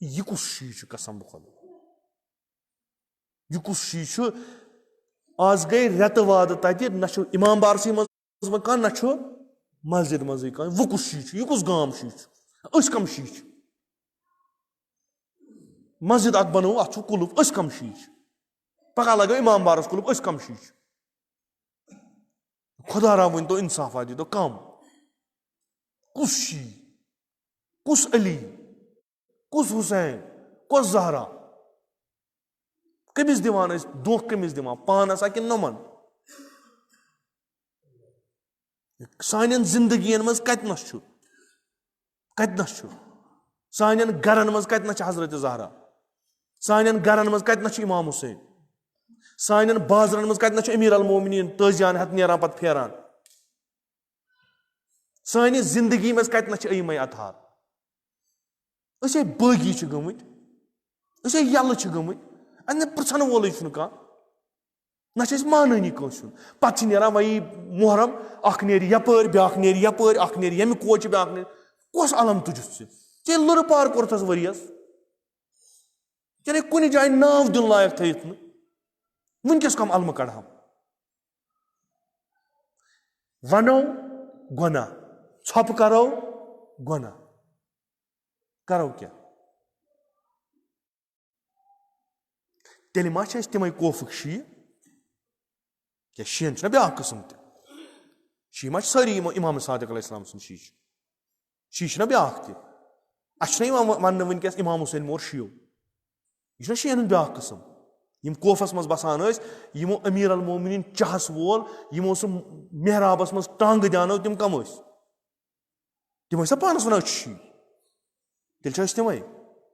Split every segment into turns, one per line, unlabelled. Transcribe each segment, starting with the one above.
یہِ کُس شی چھُ قسم خۄدا یہِ کُس شی چھُ آز گٔے رٮ۪تہٕ وادٕ تَتہِ نہ چھُ اِمام بارسٕے منٛز کانٛہہ نہ چھُ مسجد منٛزٕے کانٛہہ وۄنۍ کُس شی چھُ یہِ کُس گام شی چھُ أسۍ کم شی چھِ مسجد اکھ بنٲو اتھ چھُ کُلُف أسۍ کم شی چھِ پگہہ لگٲو اِمام بارس کُلُف أسۍ کم شی چھِ خۄدا را ؤنۍتو اِنصافا دیٖتو کم کُس شی کُس علی کُس حُسین کۄس زہرا کٔمِس دِوان أسۍ دھوکہٕ کٔمِس دِوان پانس ہا کِنہٕ نۄمن سانٮ۪ن زندگین منٛز کتنس چھُ سانٮ۪ن گرن منٛز کتنس چھِ حضرت زہرا سانٮ۪ن گرن منٛز کتنس چھُ امام حُسین سانٮ۪ن بازرن منٛز کتنس چھُ امیر المومنیٖن تٲزیان ہٮ۪تھ نیران پتہٕ پھیران سانہِ زندگی منٛز کتنس چھِ ائمہ اطہار أسۍ ہے بٲغی چھِ گٔمٕتۍ أسۍ ہے یَلہٕ چھِ گٔمٕتۍ اَدٕ پرٛژھن وولٕے چھُنہٕ کانٛہہ نہ چھِ أسۍ مانٲنی کٲنٛسہِ ہُنٛد پتہٕ چھِ نیران وۄنۍ محرم اکھ نیرِ یپٲرۍ بیاکھ نیرِ یپٲرۍ اکھ نیرِ ییٚمہِ کوچہِ بیاکھ نیرِ کۄس علم تُجُتھ ژےٚ لُرٕ پار کوٚرتھس ؤرِیس ژےٚ کُنہِ جایہِ ناو دیُن لایق تھٲیِتھ نہٕ وٕنکیٚس کم علمہٕ کڑہم ونو گۄناہ ژھۄپہٕ کرو گۄناہ کرو کیٛاہ تیٚلہِ ما چھِ أسۍ تِمے کوفٕکۍ شیٖع کیٛاہ شِیَن چھُنہ بیٛاکھ قٕسٕم تہِ شیٖع ما چھِ سٲری یِمو اِمام صادق علیہ السلام سٕنٛدۍ شیٖع چھُنہ بیٛاکھ تہِ اَسہِ چھُنہ یِوان وننہٕ وٕنکیٚس اِمام حُسین مور شِیو یہِ چھُنہ شِیَن ہُنٛد بیٛاکھ قٕسٕم یِم کوفس منٛز بسان ٲسۍ یِمو امیٖر المومنیٖن چہس وول یِمو سُہ محرابس منٛز ٹانٛگہٕ دیانٲو تِم کم ٲسۍ تِم ٲسۍ سا پانس ونان أسۍ چھِ شیٖع تیٚلہِ چھِ أسۍ تِمے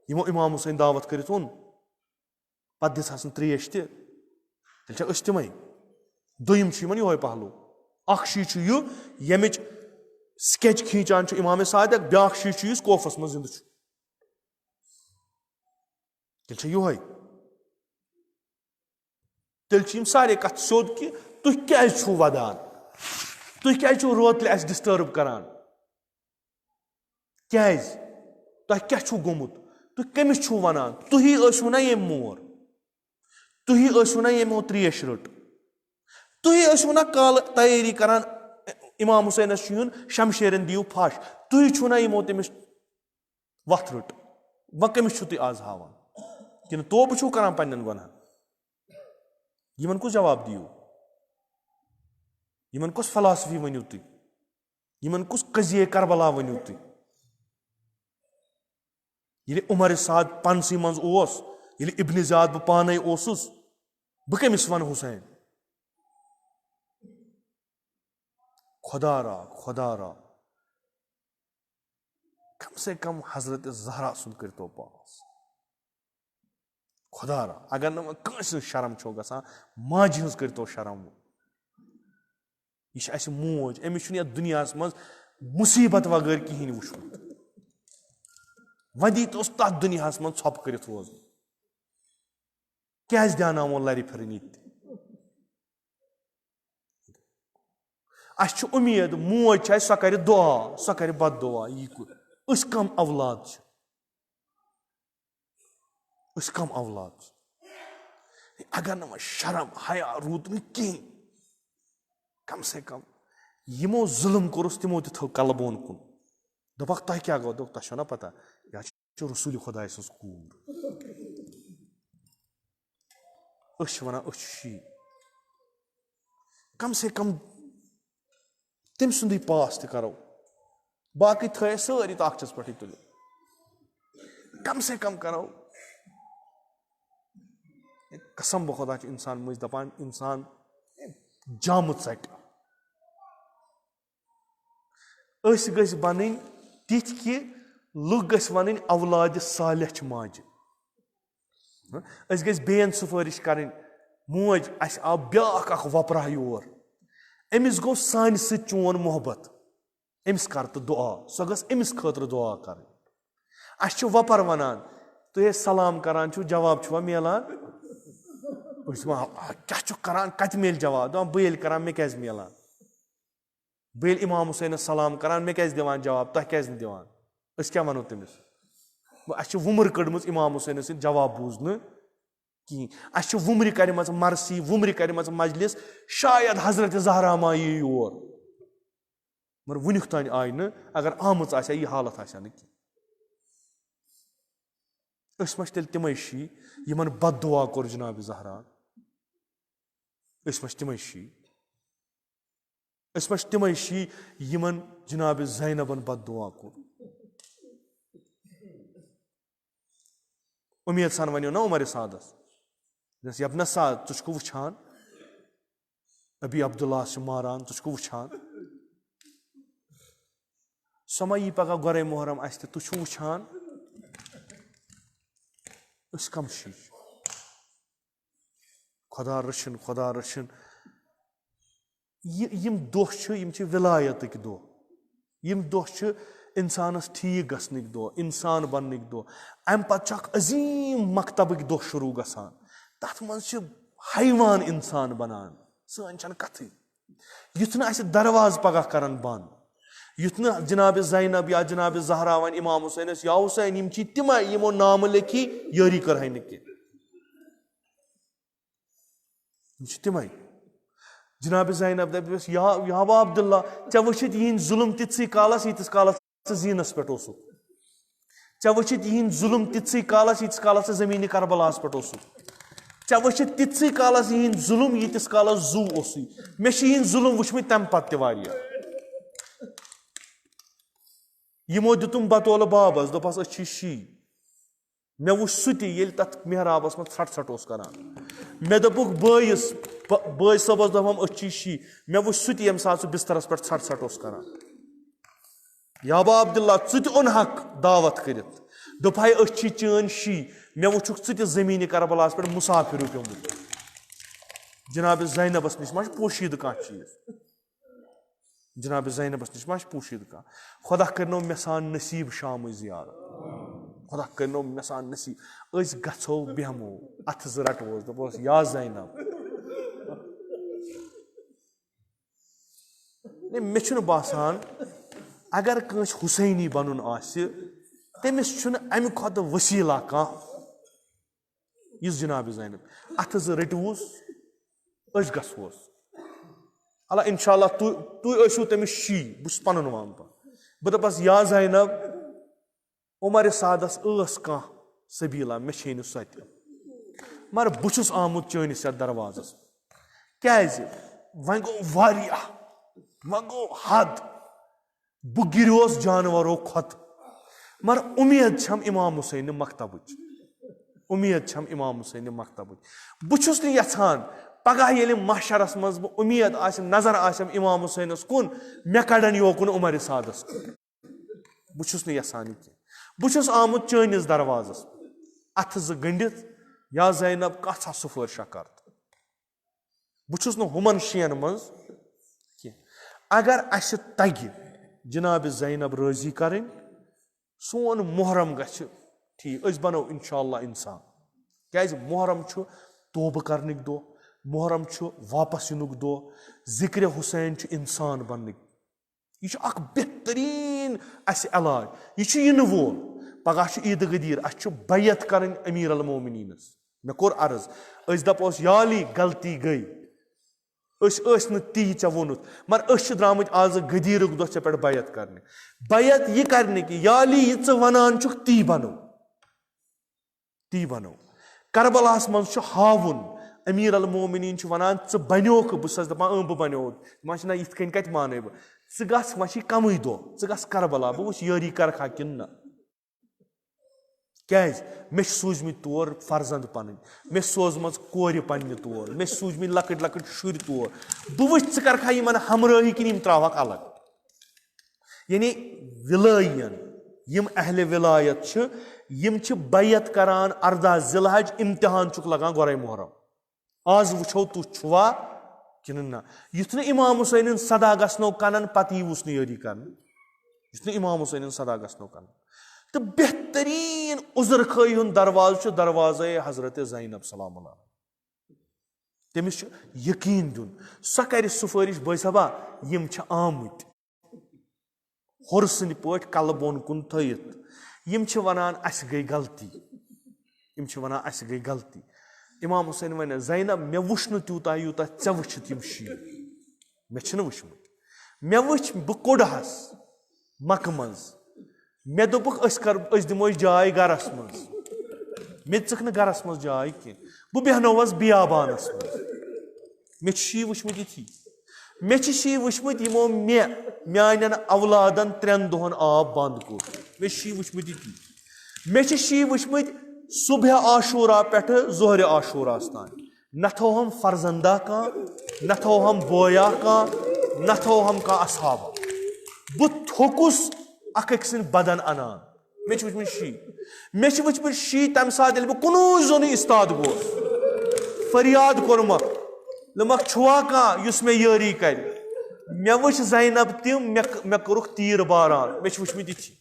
یِمو اِمام حُسین دعوت کٔرِتھ اوٚن پتہٕ دِژہس نہٕ تریش تہِ تیٚلہِ چھِ أسۍ تِمے دوٚیِم چھُ یِمن یِہوے پہلو اکھ شیٖع چھُ یہِ ییٚمِچ سکیچ کھیٖنچان چھُ اِمام صادق بیٛاکھ شیٖع چھُ یُس کوفس منٛز زِندٕ چھُ تیٚلہِ چھِ یِہوے تیٚلہِ چھِ یِم سارے کتھ سیوٚد کہِ تُہۍ کیازِ چھِو ودان تُہۍ کیازِ چھِو روتلہِ اَسہِ ڈسٹٲرٕب کران کیازِ تۄہہِ کیاہ چھُو گوٚمُت تُہۍ کٔمِس چھِو ونان تُہی ٲسِو نہ ییٚمۍ مور تُہی ٲسِو نہ ییٚمو تریش رٔٹ تُہی ٲسِو نہ کالہٕ تیٲری کران اِمام حُسینس چھُ یُن شمشیرن دِیِو پھش تُہۍ چھِو نہ یِمو تٔمِس وتھ رٔٹ وۄنۍ کٔمِس چھِو تُہۍ آز ہاوان کِنہٕ توبہٕ چھِو کران پننٮ۪ن گۄنہن یِمن کُس جواب دِیِو یِمن کۄس فلاسفی ؤنِو تُہۍ یِمن کُس قضیے کربلا ؤنِو تُہۍ ییٚلہِ عمر سعد پنسٕے منٛز اوس ییٚلہِ ابنِ زیاد بہٕ پانے اوسُس بہٕ کٔمِس ونہٕ حُسین خۄدا را کم سے کم حضرت زہرا سُنٛد کٔرتو پاس خۄدا را اگر نہٕ وۄنۍ کٲنٛسہِ ہٕنٛز شرم چھو گژھان ماجہِ ہٕنٛز کٔرتو شرم یہِ چھِ اَسہِ موج أمِس چھُنہٕ یتھ دُنیاہس منٛز مُصیبت وغٲر کِہینۍ وٕچھمُت وۄنۍ دیٖتوس تتھ دُنیاہس منٛز ژھۄپہٕ کٔرِتھ روزُن کیازِ دیاناوون لرِ پھِرٕنۍ ییٚتہِ اَسہِ چھُ اُمید موج چھِ اَسہِ سۄ کرِ دُعا سۄ کرِ بد دُعا یی کُن أسۍ کم اولاد چھِ اگر نہٕ وۄنۍ شرم حیا روٗد نہٕ کِہینۍ کم سے کم یِمو ظُلم کوٚرُس تِمو تہِ تھٲو کلہٕ بۄن کُن دوٚپکھ تۄہہِ کیٛاہ گوٚو دوٚپُکھ تۄہہِ چھو نہ پتہ یہِ چھِ رسوٗلِ خۄداے سٕنٛز کوٗر أسۍ چھِ ونان أسۍ چھِ شیٖع کم سے کم تٔمۍ سُنٛدٕے پاس تہِ کرو باقٕے تھٲے اَسہِ سٲری طاقتس پٮ۪ٹھٕے تُلِتھ کم سے کم کرو قسم بہٕ خۄدا چھُ انسان مٔنٛزۍ دپان انسان جامہٕ ژٹہِ أسۍ گٔژھۍ بنٕنۍ تِتھۍ کہِ لُکھ گٔژھۍ ونٕنۍ اولادِ صالح چھِ ماجہِ أسۍ گٔژھۍ بیٚین سُفٲرِش کرٕنۍ موج اَسہِ آو بیٛاکھ اکھ وۄپراہ یور أمِس گوٚو سانہِ سۭتۍ چون محبت أمِس کر تہٕ دُعا سۄ گٔژھ أمِس خٲطرٕ دُعا کرٕنۍ اَسہِ چھِ وۄپر ونان تُہۍ ٲسۍ سلام کران چھِو جواب چھُوا میلان أسۍ چھِ دپان کیاہ چھُکھ کران کتہِ میلہِ جواب دپان بہٕ ییٚلہِ کران مےٚ کیازِ میلان بہٕ ییٚلہِ اِمام حُسینس سلام کران مےٚ کیازِ دِوان جواب تۄہہِ کیازِ نہٕ دِوان أسۍ کیاہ ونو تٔمِس اَسہِ چھِ وُمر کٔڑمٕژ اِمام حُسینَس سۭتۍ جواب بوٗزنہٕ کِہیٖنۍ اَسہِ چھِ وُمرِ کَرِمَژٕ مرثی وُمرِ کَرِمَژٕ مجلس شاید حضرت زہرا ما یی یور مگر وُنیُک تانۍ آیہِ نہٕ اگر آمٕژ آسہِ ہا یہِ حالت آسہِ ہا نہٕ کینٛہہ أسۍ ما چھِ تیٚلہِ تِمے شی یِمن بد دُعا کوٚر جِنابِ زہرا أسۍ ما چھِ تِمے شی أسۍ ما چھِ تِمے شی یِمن جِنابِ زینبن بد دُعا کوٚر اُمید سان وَنیو نا عمر سعدس دوٚپنس یبنہ سعد ژٕ چھُکھٕ وٕچھان ابی عبداللہ چھُ ماران ژٕ چھُکھٕ وٕچھان سۄ ما یی پگاہ گۄرے محرم اَسہِ تہِ تُہۍ چھِو وٕچھان أسۍ کم شی خۄدا رٔچھِنۍ یِم دۄہ چھِ یِم چھِ وِلایتٕکۍ دۄہ یِم دۄہ چھِ اِنسانس ٹھیٖک گژھنٕکۍ دۄہ اِنسان بننٕکۍ دۄہ اَمہِ پتہٕ چھُ اکھ عظیٖم مکتبٕکۍ دۄہ شروٗع گژھان تتھ منٛز چھِ حیوان اِنسان بنان سٲنۍ چھنہٕ کتھٕے یُتھ نہٕ اَسہِ دروازٕ پگاہ کرن بنٛد یُتھ نہٕ جِنابِ زینب یا جِنابِ زہرا وَنہِ اِمام حُسینس یا حُسین یِم چھی تِمے یِمو نامہٕ لیکھی یٲری کٔرہے نہٕ کینٛہہ یِم چھِ تِمے جِنابِ زینب دَپٮ۪س یا با عبداللہ ژےٚ وٕچھِتھ یِہِنٛدۍ ظُلم تِتسٕے کالس ییٖتِس کالس ژٕ زیٖنس پٮ۪ٹھ اوسُکھ ژےٚ وٕچھِتھ یِہِنٛدۍ ظُلم تِتسٕے کالس ییٖتِس کالس ژٕ زٔمیٖنہِ کربلاہس پٮ۪ٹھ اوسُکھ ژےٚ وٕچھِتھ تِتسٕے کالس یِہِنٛدۍ ظُلم ییٖتِس کالس زوٗ اوسُے مےٚ چھِ یِہِنٛدۍ ظُلم وٕچھمٕتۍ تمہِ پتہٕ تہِ واریاہ یِمو دیُتُم بطولہٕ بابس دوٚپہس أسۍ چھِ شی مےٚ وٕچھ سُہ تہِ ییٚلہِ تتھ محرابس منٛز ژھٹھ ژھٹھ اوس کران مےٚ دوٚپُکھ بٲے صٲبس دوٚپم أسۍ چھِ شی مےٚ وٕچھ سُہ تہِ ییٚمہِ ساتہٕ سُہ بسترس پٮ۪ٹھ ژھٹھ ژھٹھ اوس کران یا با عبداللہ ژٕ تہِ اوٚنہکھ دعوت کٔرِتھ دوٚپہے أسۍ چھِ چٲنۍ شی مےٚ وٕچھُکھ ژٕ تہِ زٔمیٖنہِ کربلاہس پٮ۪ٹھ مُسافِر پیوٚمُت جِنابِ زینبس نِش ما چھُ پوشیٖدٕ کانٛہہ چیٖز جِنابِ زینبس نِش ما چھُ پوشیٖدٕ کانٛہہ خۄدا کٔرنو مےٚ سان نصیٖب شامٕچ زیارت خۄدا کٔرنو مےٚ سان نصیٖب أسۍ گژھو بیٚہمو اَتھٕ زٕ رٹووس دوٚپوس یا زینب مےٚ چھُنہٕ باسان اگر کٲنٛسہِ حُسینی بنُن آسہِ تٔمِس چھُنہٕ امہِ کھۄتہٕ ؤسیٖلا کانٛہہ یُس جِنابِ زینب اَتھٕ زٕ رٔٹۍوُس أسۍ گژھوس اللہ انشاء اللہ تُہۍ ٲسِو تٔمِس شی بہٕ چھُس پنُن وَنان بہٕ دَپس یا زینب عمرِ سعدس ٲس کانٛہہ سبیٖلا مےٚ چھے نہٕ سۄ تہِ مگر بہٕ چھُس آمُت چٲنِس یتھ دروازس کیازِ وۄنۍ گوٚو واریاہ وۄنۍ گوٚو حد بہٕ گِریوس جانورو کھۄتہٕ مگر اُمید چھم اِمام حُسینہِ مکتبٕچ بہٕ چھُس نہٕ یژھان پگاہ ییٚلہِ محشرس منٛز بہٕ اُمید آسہِ نظر آسٮ۪م اِمام حُسینس کُن مےٚ کڑن یوکُن عمرِ سعدس کُن بہٕ چھُس نہٕ یژھان یہِ کینٛہہ بہٕ چھُس آمُت چٲنِس دروازس اَتھٕ زٕ گٔنڈِتھ یا زینب کانٛژھا سُفٲرشا کر بہٕ چھُس نہٕ ہُمن شیٚن منٛز کینٛہہ اگر اَسہِ تگہِ جِنابِ زینب رٲضی کرٕنۍ سون محرم گژھِ ٹھیٖک أسۍ بنو انشاء اللہ انسان کیازِ محرم چھُ توبہٕ کرنٕکۍ دۄہ محرم چھُ واپس یِنُک دۄہ ذِکرِ حُسین چھُ انسان بننٕکۍ یہِ چھُ اکھ بہتریٖن اَسہِ علاج یہِ چھُ یِنہٕ وول پگاہ چھُ عیٖدٕ غدیٖر اَسہِ چھُ بیعت کرٕنۍ امیٖر المومنیٖنس مےٚ کوٚر عرض أسۍ دپوس یا علی غلطی گٔے أسۍ ٲسۍ نہٕ تی ژےٚ ووٚنُتھ مگر أسۍ چھِ درٛامٕتۍ آزٕ غدیٖرُک دۄہ ژےٚ پٮ۪ٹھ بیعت کرنہِ بیعت یہِ کرنہِ کہِ یا علی یہِ ژٕ ونان چھُکھ تی بنو کربلاہس منٛز چھُ ہاوُن امیٖر المومنیٖن چھُ ونان ژٕ بنیوکھ بہٕ چھُسس دپان بہٕ بنیو دپان چھِ نہ یِتھ کٔنۍ کتہِ مانے بہٕ ژٕ گژھ وۄنۍ چھی کمٕے دۄہ ژٕ گژھ کربلا بہٕ وٕچھِ یٲری کرکھا کِنہٕ نہ کیازِ مےٚ چھِ سوٗزمٕتۍ تور فرزنٛد پنٕنۍ مےٚ چھِ سوزمژ کورِ پننہِ تور مےٚ چھِ سوٗزمٕتۍ لۄکٕٹۍ لۄکٕٹۍ شُرۍ تور بہٕ وٕچھِ ژٕ کرکھا یِمن ہمرٲہی کِنہٕ یِم تراوہکھ الگ یعنی وِلٲیِین یِم اہلِ وِلایت چھِ یِم چھِ بیعت کران 14 ذی الحج امتحان چھُکھ لگان گۄرے محرم آز وٕچھو تُہۍ چھُوا کِنہٕ نہ یُتھ نہٕ اِمام حُسینٕنۍ سدا گژھنو کنن پتہٕ ییٖوُس نہٕ یٲری کرنہٕ یُتھ نہٕ اِمام حُسینٕنۍ سدا گژھنو کنن تہٕ بہتریٖن عُذر خٲیی ہُنٛد دروازٕ چھُ دروازے حضرت زینب سلام اللہ تٔمِس چھُ یقیٖن دیُن سۄ کرِ سُفٲرِش بٲے صٲبا یِم چھِ آمٕتۍ ہُرٕ سٕنٛدۍ پٲٹھۍ کلہٕ بۄن کُن تھٲیِتھ Yim chhe vanan as gay galti. Yim chhe vanan as gay galti. Imam Hussein wana Zainab me wushnu tuta yuta tse wuchit yim Shia. Me chhna wushmut. Me wuch bu kodahas makmans. Me dopuk as dimo jay garas mans. Me tsakna garas mans jay ki. Bu behnovas biyabanas mans. Me Shia wushmut ithi. Me Shia wushmut yimo meanen avladan 3 dohon aab band ko. Me Shia wushmut ithi. Me Shia wushmut subh ashura peth zohre ashura stan. Na tho hum farzanda ka, na tho hum boya ka, na tho hum ka ashaba. Bu thokus akeksin badan anan. Me wushmut Shia. Me wushmut Shia tam saat el bu kunu zoni istad go. Faryad kormak. Lamak chua ka yus me yari kar. Me wush Zainab tim me koruk tir baran. Me wushmut ithi.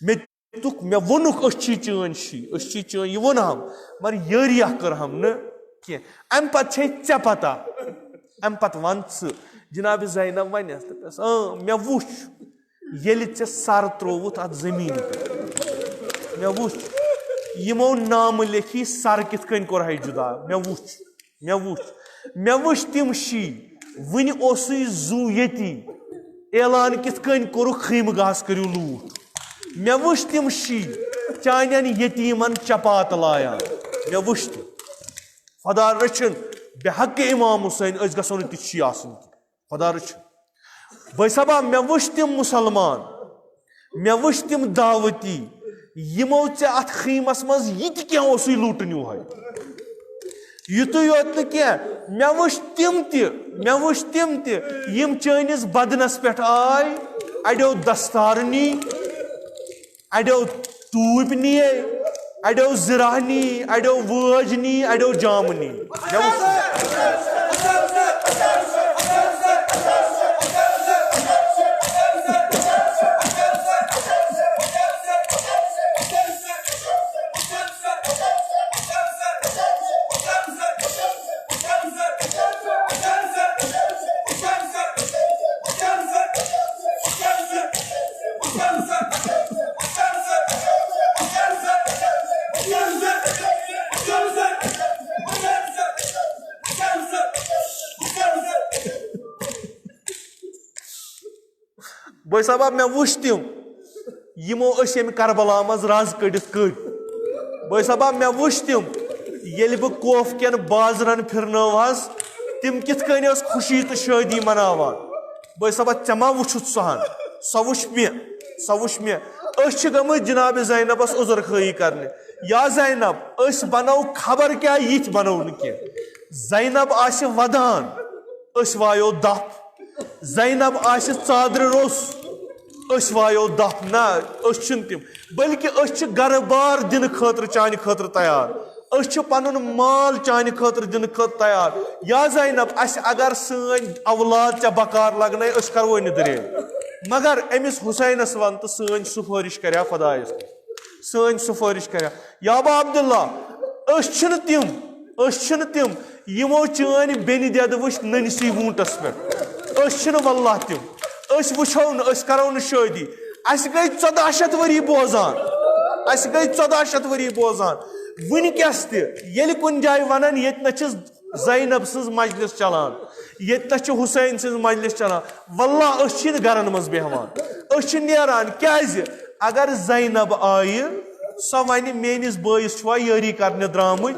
Me tuk me vonuk aschi chan ye vonam mar yariya kar hum ne ki am pat chhe chapata am pat vants Janab Zainab vanes me vush yeli che sar trovut at zamin me vush yimo naam lekhi sar kit kain kor hay juda me vush tim Shia vini osui zu yeti elan kit kain koru khim gas karyu loot me wush tim Shia chanan yetiman chapat layan me wush tim Khada rachin be hak Imam Hussein az gason ti Shia asin Khada rachin bay sabah me wush tim musalman me wush tim davati yimo che at khimas maz yit kya osu lootnu hay yutu yot kya me wush tim ti yim chanis badnas pet ay adio dastarni adio tuipni adio zirahni adio wajni adio jamni Boy sabab me wush tim yimo ashem Karbala maz raz kadit kad boy sabab me wush tim yeli bu kof ken bazran phirnavas tim kit kanios khushi to shadi manawan boy sabab chama wuchut sahan savush me ash gam Janab Zainab as uzur khayi karne ya Zainab ash banau khabar kya yit banau ke Zainab ash vadan ash vayo dap Zainab ash tsadr ros ash vayo dap na ash chuntim balki ash garbar din khatr chani khatr tayar ash panun mal chani khatr din khat tayar ya Zainab ash agar san awlad cha bakar lagnay ash karvo ni dare magar emis Hussein aswant san sufarish karya Khudayas san sufarish karya ya ba Abdullah ash chuntim yimo chani beni dedavush nanisi wuntas pet ash chun wallah tim ash wuchon ash karon shodi ash gay 1400 wari bozan wuni kesti yeli kun jay vanan yetna chiz Zainab siz majlis chalan yetna chi Hussein siz majlis chalan wallah ash chin garan maz behwan ash chin neran kyazi agar Zainab ayi savani menis boys chwa yari karne dramui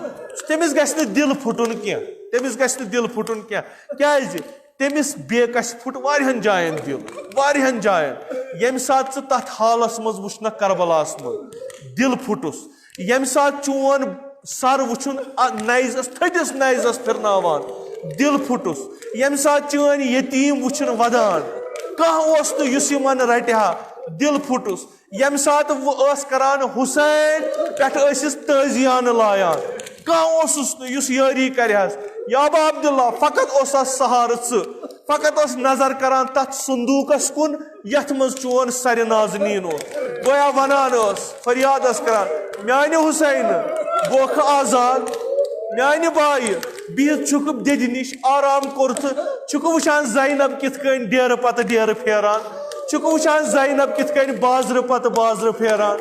temis gasne dil phutun kya kyazi temis bekas phut varihan jayan yem saat tat halas maz wushna Karbalas maz dil phutus yem saat chon sar wuchun naizas thadis naizas firnawan dil phutus yem saat chon yatim wuchun vadan kah os to yusiman ratha dil phutus yem saat os karan Hussein pet asis taziyan layan kah osus to yus yari karyas ya ba Abdullah fakat osas saharısı fakat os nazar karan tat sundukas kun yatmaz chon sari naznino goya vananos faryadas karan meani Hussein bokha azad meani bayi bir çukup dediniş aram kortu çukuvuşan Zainab kitkain der pat der feran çukuvuşan Zainab kitkain bazrı pat bazrı feran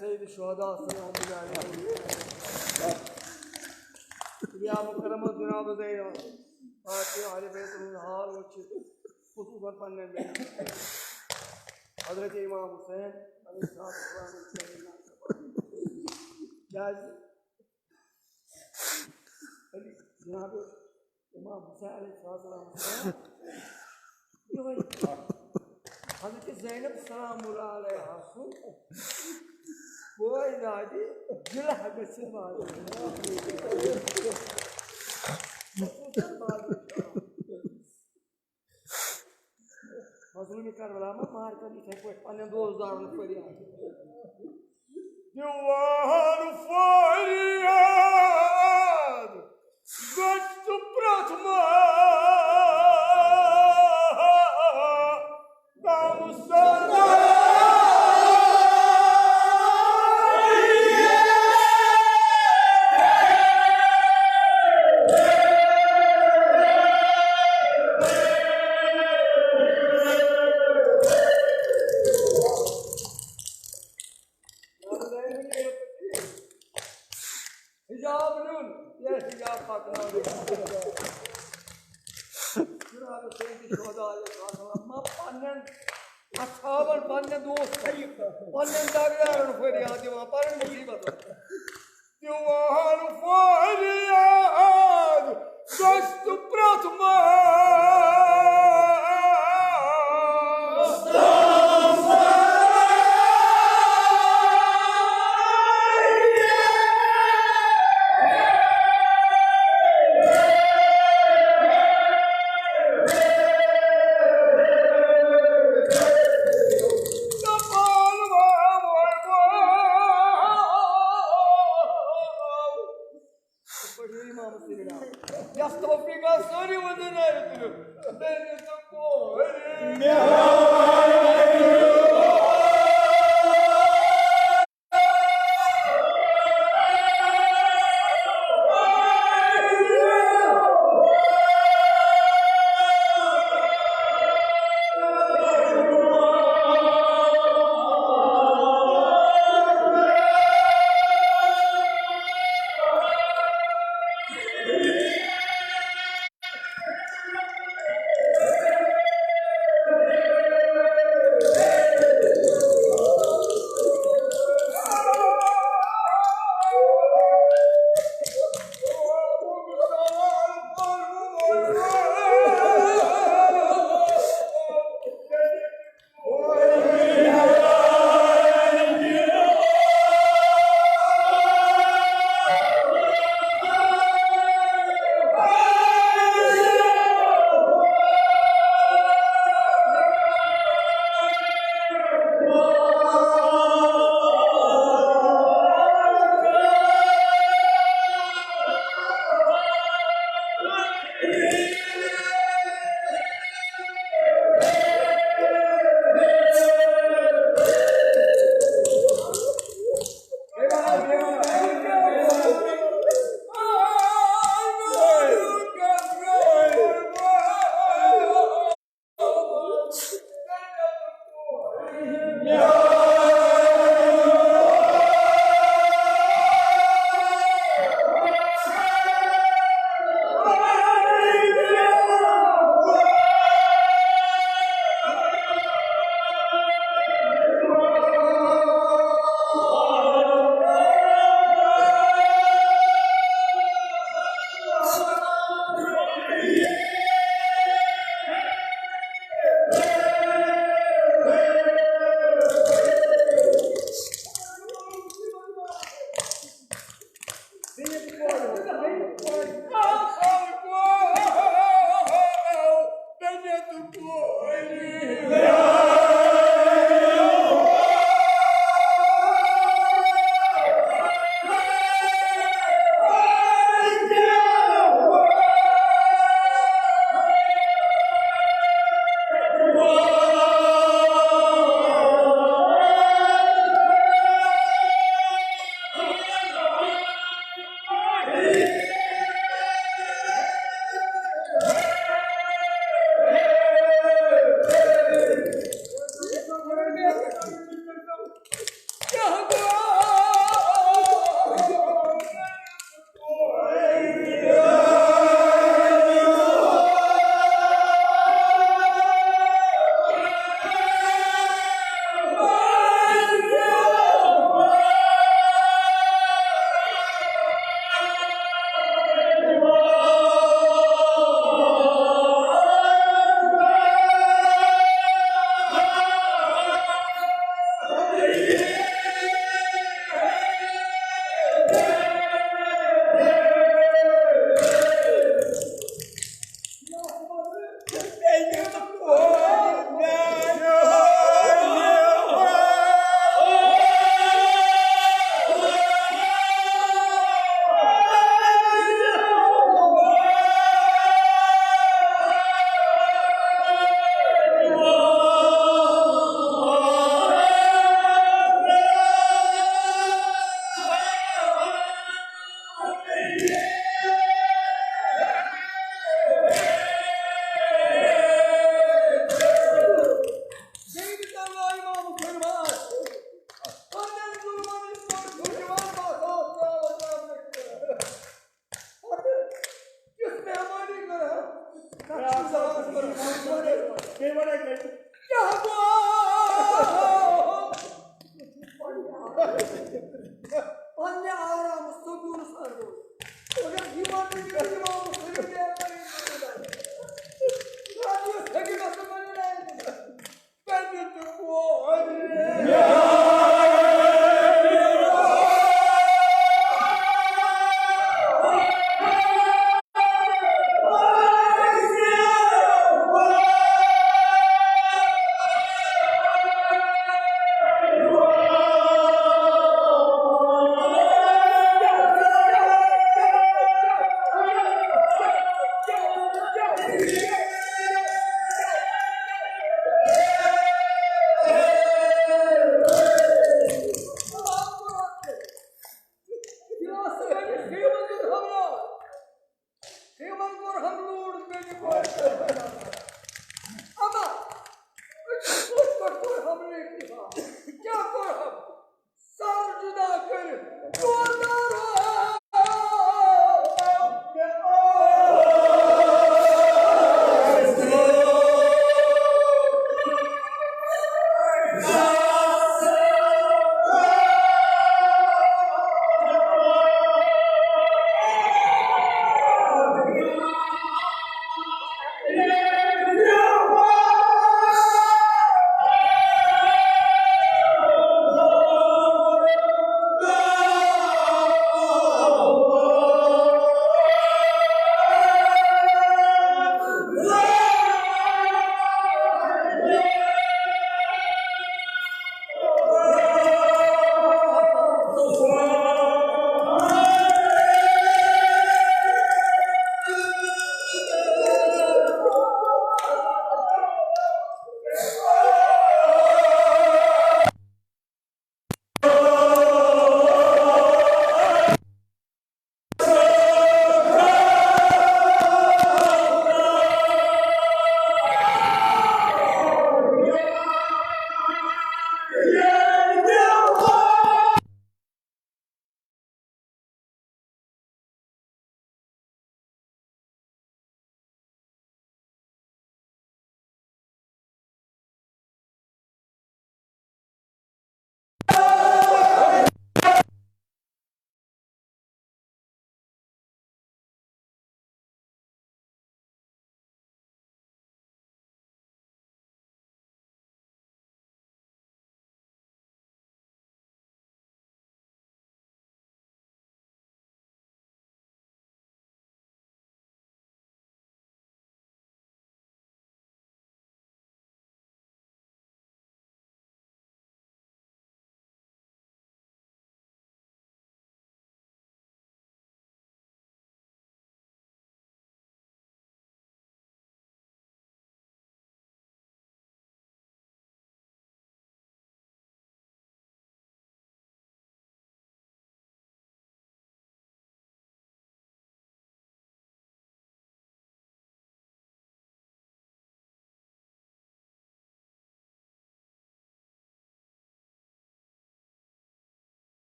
Sayyid Shuhada Ya Mukarramaz Cenab-ı Zeyran Fatiha Ali Beytul'un hal uçu hususan pannen benim Hazreti İmam Hüseyin Aleyhisselam geldi Ali Cenab-ı İmam Hüseyin Aleyhisselam diyor Hazreti Zeynep Selamullahi Aleyha bu evladı gülahbesi var. Hazreti Karvalama marka bir tek koy. Annem dozlarını koyuyor. Yuvar feryad Gaçtı pratma Namusana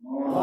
Amen.